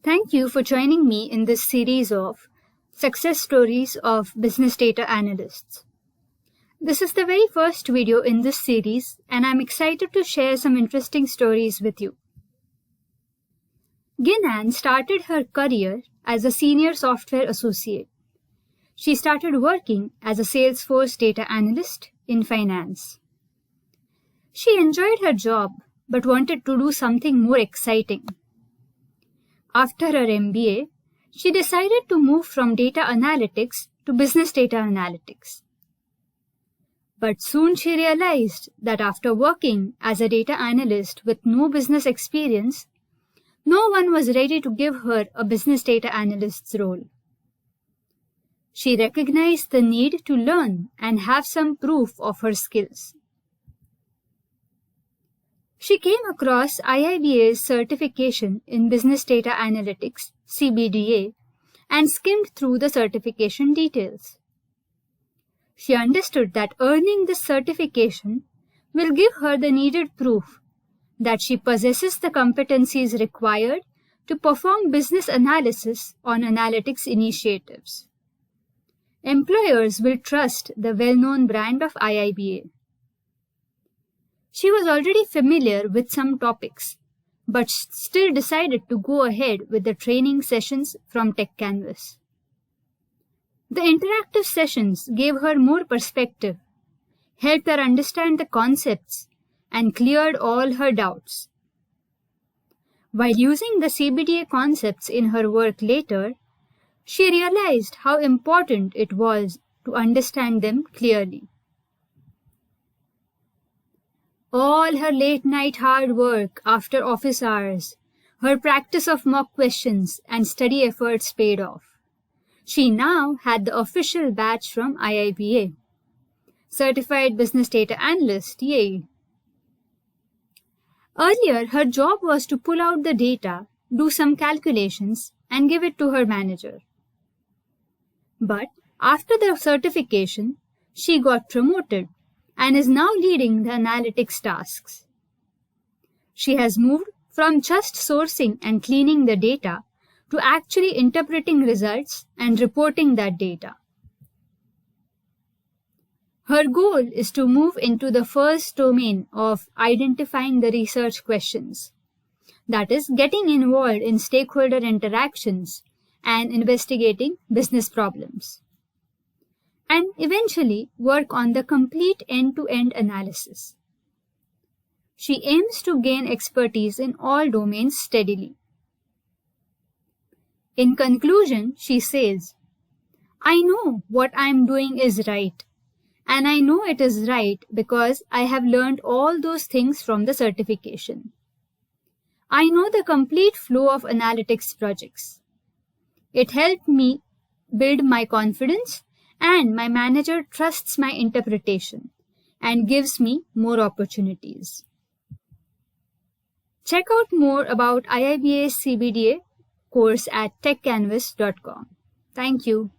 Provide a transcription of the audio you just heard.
Thank you for joining me in this series of Success Stories of Business Data Analysts. This is the very first video in this series, and I'm excited to share some interesting stories with you. Gineann started her career as a senior software associate. She started working as a Salesforce data analyst in finance. She enjoyed her job but wanted to do something more exciting. After her MBA, she decided to move from data analytics to business data analytics. But soon she realized that after working as a data analyst with no business experience, no one was ready to give her a business data analyst's role. She recognized the need to learn and have some proof of her skills. She came across IIBA's certification in Business Data Analytics, CBDA, and skimmed through the certification details. She understood that earning this certification will give her the needed proof that she possesses the competencies required to perform business analysis on analytics initiatives. Employers will trust the well-known brand of IIBA. She was already familiar with some topics, but still decided to go ahead with the training sessions from Techcanvass. The interactive sessions gave her more perspective, helped her understand the concepts, and cleared all her doubts. While using the CBDA concepts in her work later, she realized how important it was to understand them clearly. All her late-night hard work after office hours, her practice of mock questions and study efforts paid off. She now had the official badge from IIBA. Certified Business Data Analyst, yay! Earlier, her job was to pull out the data, do some calculations, and give it to her manager. But after the certification, she got promoted and is now leading the analytics tasks. She has moved from just sourcing and cleaning the data to actually interpreting results and reporting that data. Her goal is to move into the first domain of identifying the research questions, that is, getting involved in stakeholder interactions and investigating business problems, and eventually work on the complete end-to-end analysis. She aims to gain expertise in all domains steadily. In conclusion, she says, "I know what I am doing is right, and I know it is right because I have learned all those things from the certification. I know the complete flow of analytics projects. It helped me build my confidence, and my manager trusts my interpretation and gives me more opportunities." Check out more about IIBA CBDA course at techcanvass.com. Thank you.